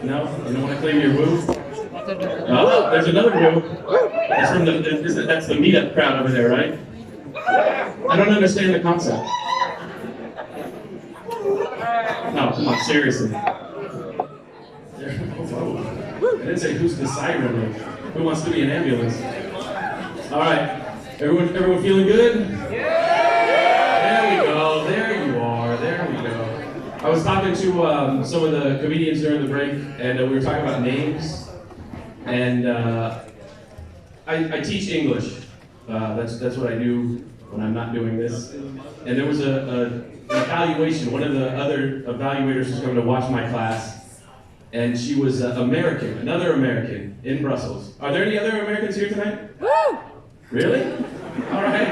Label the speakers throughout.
Speaker 1: No? You don't want to claim your woo? Oh, there's another woo. That's from that's the meetup crowd over there, right? I don't understand the concept. No, come on, seriously. I didn't say who's the siren. Who wants to be an ambulance? All right. Everyone feeling good? There we go. There you are. There we go. I was talking to some of the comedians during the break, and we were talking about names. And I teach English. That's what I do when I'm not doing this. And there was an evaluation. One of the other evaluators was coming to watch my class, and she was American, another American in Brussels. Are there any other Americans here tonight?
Speaker 2: Woo!
Speaker 1: Really? All right.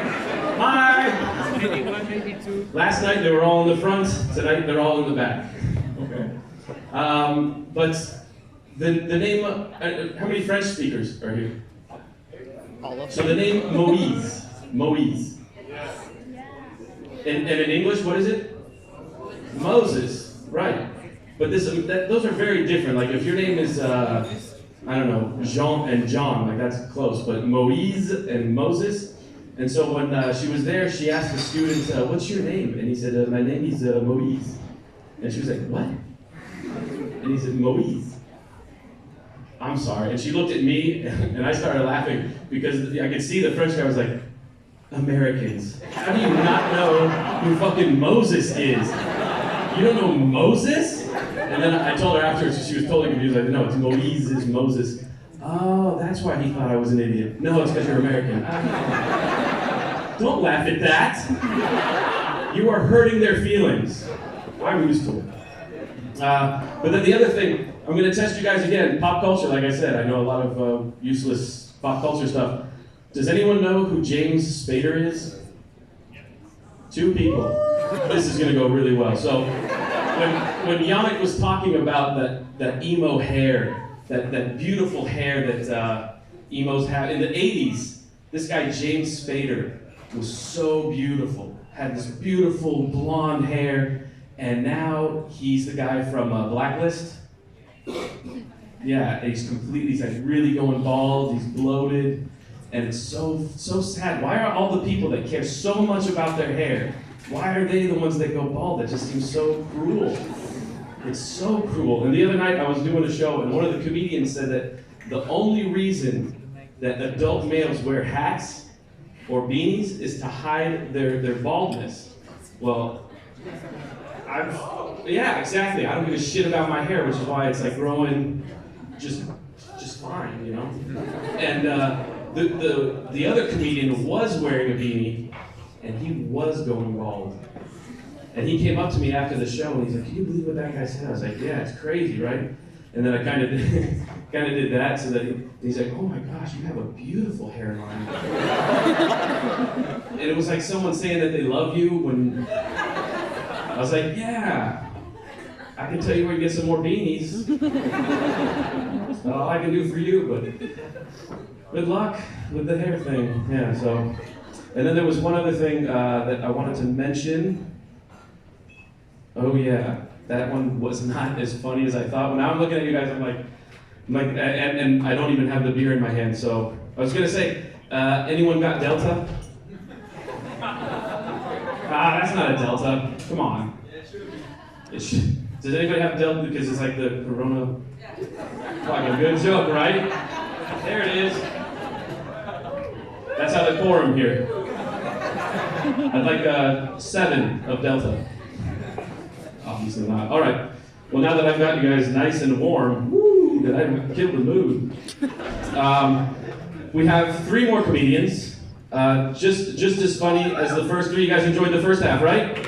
Speaker 1: Hi.
Speaker 2: Maybe one, maybe two.
Speaker 1: Last night they were all in the front. Tonight they're all in the back. Okay. But the name. How many French speakers are here?
Speaker 2: All of
Speaker 1: So the name Moïse. Moïse. And in English, what is it? Moses. Right. But those are very different. Like if your name is I don't know, Jean and John, like that's close, but Moïse and Moses. And so when she was there, she asked the student, what's your name? And he said, my name is Moïse. And she was like, what? And he said, Moïse. I'm sorry. And she looked at me, and I started laughing, because I could see the French guy was like, Americans, how do you not know who fucking Moses is? You don't know Moses? And then I told her afterwards, she was totally confused. Like, no, it's Moïse, is Moses. Oh, that's why he thought I was an idiot. No, it's because you're American. Don't laugh at that. You are hurting their feelings. I'm used to it. But then the other thing, I'm going to test you guys again. Pop culture, like I said, I know a lot of useless pop culture stuff. Does anyone know who James Spader is? 2 people. This is going to go really well. So, when Yannick was talking about that emo hair, that beautiful hair that emos have, in the 80s, this guy James Spader was so beautiful, had this beautiful blonde hair, and now he's the guy from Blacklist. Yeah, he's like really going bald, he's bloated, and it's so sad. Why are all the people that care so much about their hair, why are they the ones that go bald? That just seems so cruel. It's so cruel. And the other night I was doing a show, and one of the comedians said that the only reason that adult males wear hats or beanies is to hide their baldness. Well, yeah, exactly. I don't give a shit about my hair, which is why it's like growing just fine, you know? And the other comedian was wearing a beanie, and he was going bald. And he came up to me after the show, and he's like, can you believe what that guy said? I was like, yeah, it's crazy, right? And then I kind of did that, so that he's like, oh my gosh, you have a beautiful hairline. And it was like someone saying that they love you when... I was like, yeah, I can tell you where you get some more beanies. That's not all I can do for you, but good luck with the hair thing. Yeah, so. And then there was one other thing that I wanted to mention. Oh yeah, that one was not as funny as I thought. When I'm looking at you guys, I'm like, and I don't even have the beer in my hand. So I was gonna say, anyone got Delta? That's not a Delta. Come on. It should. Does anybody have Delta? Because it's like the Corona. Like a good joke, right? There it is. That's how they pour them here. I'd like 7 of Delta. Obviously not. All right. Well, now that I've got you guys nice and warm, woo, that I've killed the mood. We have 3 more comedians. Just as funny as the first 3. You guys enjoyed the first half, right?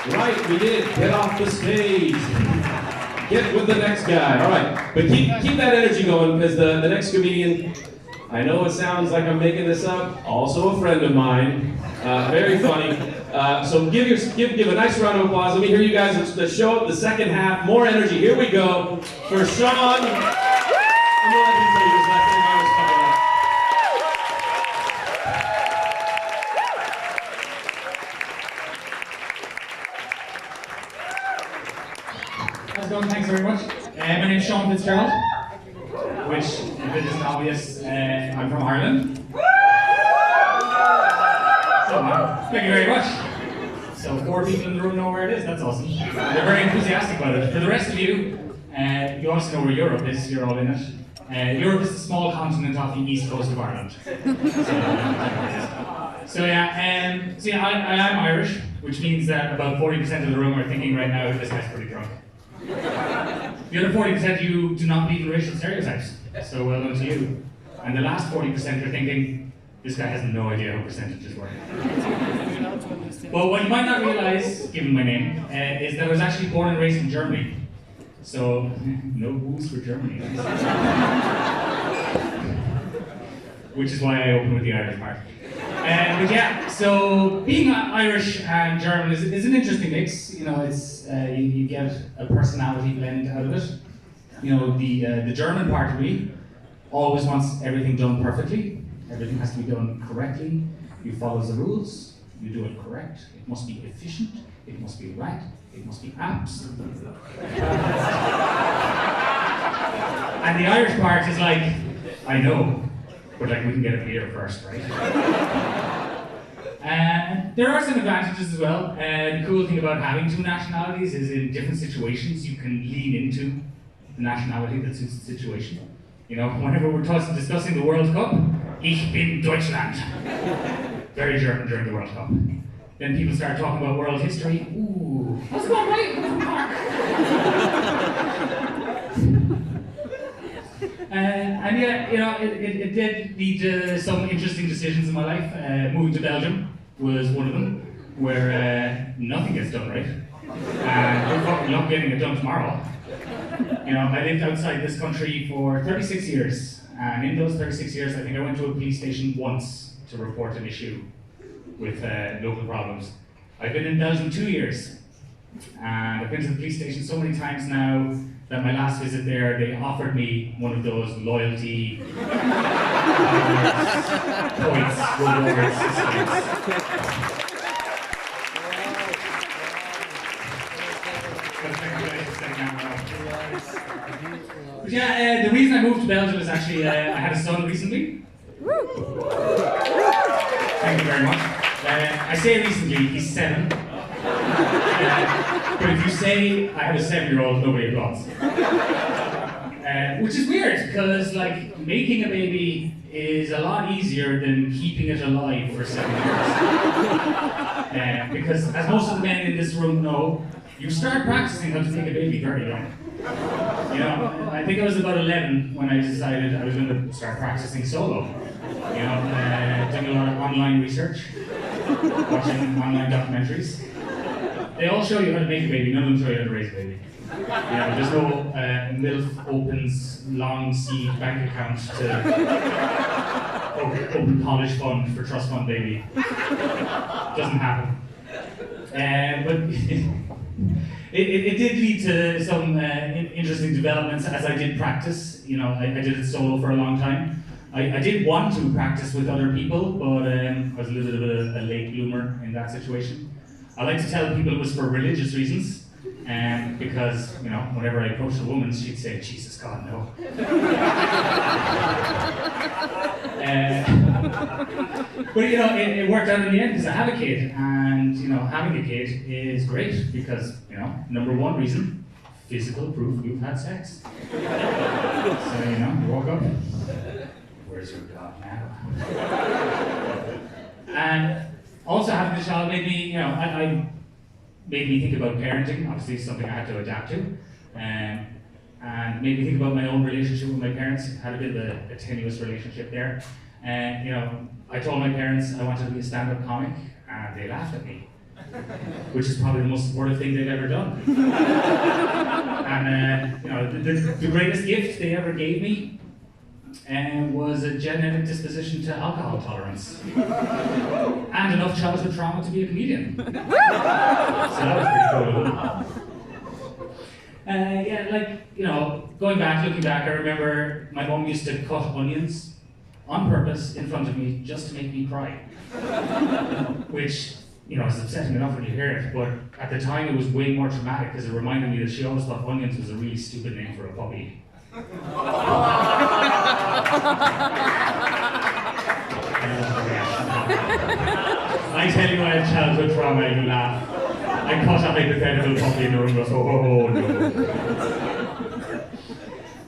Speaker 1: Right, we did. Get off the stage. Get with the next guy. All right, but keep that energy going, because the next comedian, I know it sounds like I'm making this up, also a friend of mine, very funny. So give a nice round of applause. Let me hear you guys the show up the second half. More energy. Here we go for Sean.
Speaker 3: How's it going? Thanks very much. My name's Sean FitzGerald, which, if it isn't obvious, I'm from Ireland. So, thank you very much. So, 4 people in the room know where it is. That's awesome. They're very enthusiastic about it. For the rest of you, you obviously know where Europe is. You're all in it. Europe is the small continent off the east coast of Ireland. So yeah, I am Irish, which means that about 40% of the room are thinking right now, this guy's pretty drunk. The other 40% you do not believe in racial stereotypes, so well done to you. And the last 40% are thinking, this guy has no idea how percentages work. Well, what you might not realise, given my name, is that I was actually born and raised in Germany. So, no booze for Germany. Which is why I opened with the Irish part. But yeah, so being Irish and German is an interesting mix. You know, it's you get a personality blend out of it. You know, the German part of me always wants everything done perfectly. Everything has to be done correctly. You follow the rules. You do it correct. It must be efficient. It must be right. It must be absolute. And the Irish part is like, I know, but like we can get a beer first, right? There are some advantages as well. The cool thing about having 2 nationalities is in different situations you can lean into the nationality that suits the situation. You know, whenever we're discussing the World Cup, ich bin Deutschland. Very German during the World Cup. Then people start talking about world history. Ooh, how's it going, right? And yeah, you know, it did lead to some interesting decisions in my life. Moving to Belgium was one of them, where nothing gets done right. And we're fucking luck getting it done tomorrow. You know, I lived outside this country for 36 years. And in those 36 years, I think I went to a police station once to report an issue with local problems. I've been in Belgium 2 years, and I've been to the police station so many times now that my last visit there, they offered me one of those loyalty points, reward systems. But yeah, the reason I moved to Belgium is actually I had a son recently. Thank you very much. I say recently, he's 7. But if you say I have a 7-year-old, nobody applauds. Which is weird, because like making a baby is a lot easier than keeping it alive for 7 years. Because as most of the men in this room know, you start practicing how to make a baby very young. You know, I think I was about 11 when I decided I was going to start practicing solo. You know, doing a lot of online research, watching online documentaries. They all show you how to make a baby, none of them show you how to raise a baby. You know, there's no MILF opens long seed bank account to open college fund for trust fund baby. Doesn't happen. But it did lead to some interesting developments as I did practice. You know, I did it solo for a long time. I did want to practice with other people, but I was a little bit of a late bloomer in that situation. I like to tell people it was for religious reasons, because, you know, whenever I approached a woman, she'd say, Jesus God, no. But, you know, it worked out in the end because I have a kid, and, you know, having a kid is great because, you know, number 1 reason, physical proof you've had sex. So, you know, you walk up, where's your God now? And also having the child made me, you know, I made me think about parenting. Obviously, it's something I had to adapt to, and made me think about my own relationship with my parents. Had a bit of a tenuous relationship there, and you know, I told my parents I wanted to be a stand-up comic, and they laughed at me, which is probably the most supportive thing they've ever done. And you know, the greatest gift they ever gave me was a genetic disposition to alcohol tolerance. And enough childhood trauma to be a comedian. So that was pretty cool. Yeah, like, you know, looking back, I remember my mom used to cut onions on purpose in front of me just to make me cry. Which you know, it's upsetting enough when you hear it, but at the time it was way more traumatic because it reminded me that she always thought Onions was a really stupid name for a puppy. I tell you, I have childhood trauma, and you laugh. I caught a hypothetical puppy in the room and goes, oh no.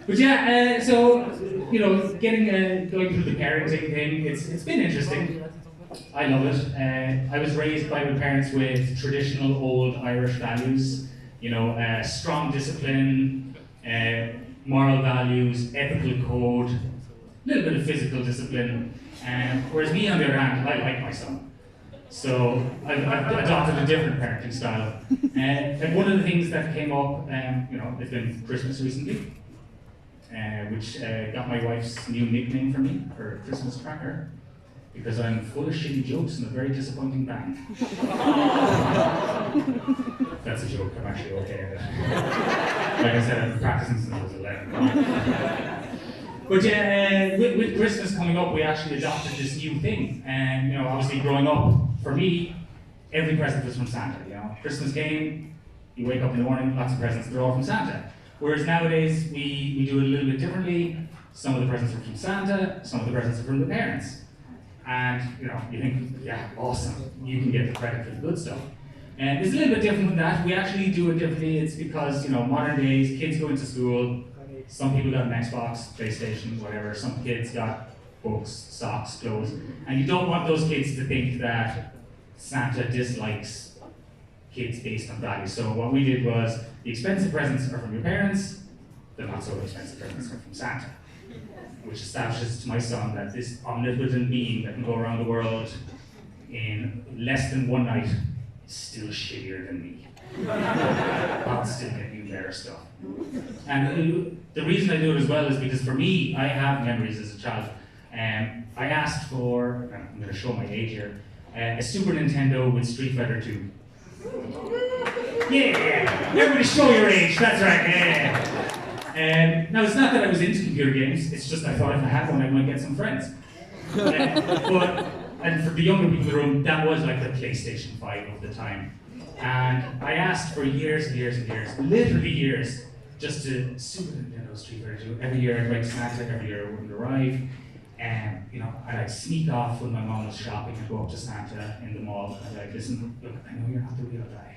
Speaker 3: But yeah, so, you know, going through the parenting thing, it's been interesting. I love it. I was raised by my parents with traditional old Irish values, you know, strong discipline, moral values, ethical code, a little bit of physical discipline. Whereas me, on the other hand, I like my son. So I've adopted a different parenting style. And one of the things that came up, you know, it's been Christmas recently, which got my wife's new nickname for me, her Christmas cracker, because I'm full of shitty jokes and a very disappointing band. That's a joke, I'm actually okay at it. Like I said, I've been practicing since I was 11. But yeah, with Christmas coming up, we actually adopted this new thing. And, you know, obviously growing up, for me, every present was from Santa, you know. Christmas came, you wake up in the morning, lots of presents, they're all from Santa. Whereas nowadays, we do it a little bit differently. Some of the presents are from Santa, some of the presents are from the parents. And, you know, you think, yeah, awesome, you can get the credit for the good stuff. And it's a little bit different than that. We actually do it differently. It's because, you know, modern days, kids go into school, some people got an Xbox, PlayStation, whatever. Some kids got books, socks, clothes. And you don't want those kids to think that Santa dislikes kids based on value. So what we did was, the expensive presents are from your parents, the not so expensive presents are from Santa. Which establishes to my son that this omnipotent being that can go around the world in less than one night is still shittier than me. I'll still get you better stuff. And the reason I do it as well is because for me, I have memories as a child. I asked for, I'm going to show my age here, a Super Nintendo with Street Fighter 2. Yeah, everybody show your age, that's right, yeah. Now, it's not that I was into computer games, it's just I thought if I had one, I might get some friends. And for the younger people in the room, that was like the PlayStation 5 of the time. And I asked for years and years and years, literally years, just to Super Nintendo Street Fighter 2. Every year I'd write to Santa, every year it wouldn't arrive. And, you know, I'd sneak off when my mom was shopping and go up to Santa in the mall. I'd be like, listen, look, I know you're not the real guy.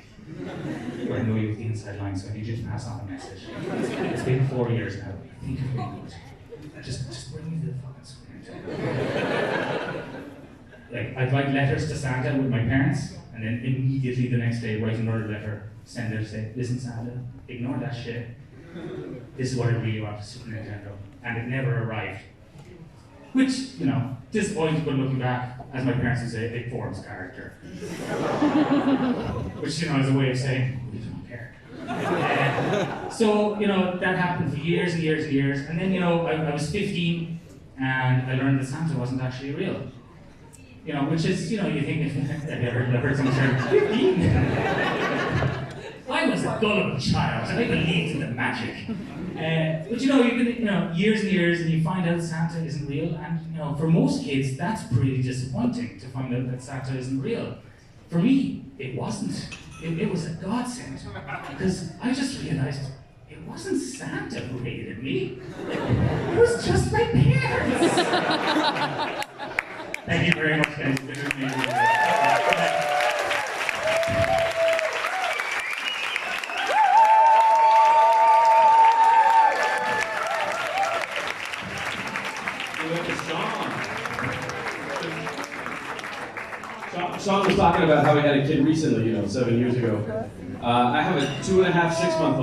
Speaker 3: But I know you have the inside line, so I need you to pass on a message. It's been 4 years now. I think you're really good. Just bring me the fucking Super Nintendo. Like, I'd write letters to Santa with my parents, and then immediately the next day write another letter, send it, say, listen Santa, ignore that shit. This is what I really want, Super Nintendo. And it never arrived. Which, you know, disappointing, but looking back, as my parents would say, it forms character. Which, you know, is a way of saying, we don't care. So, you know, that happened for years and years and years. And then, you know, I was 15, and I learned that Santa wasn't actually real. You know, which is, you know, you think, I've heard someone say, 15? I was a gullible child, and I believed in the magic. But you know, you've been, years and years, and you find out Santa isn't real, and you know, for most kids, that's pretty disappointing to find out that Santa isn't real. For me, it wasn't. It was a godsend, because I just realized it wasn't Santa who hated me. It was just my parents. Thank you very much, guys. It's been amazing.
Speaker 1: Sean was talking about how he had a kid recently, 7 years ago. I have a 2.5, 6 month old.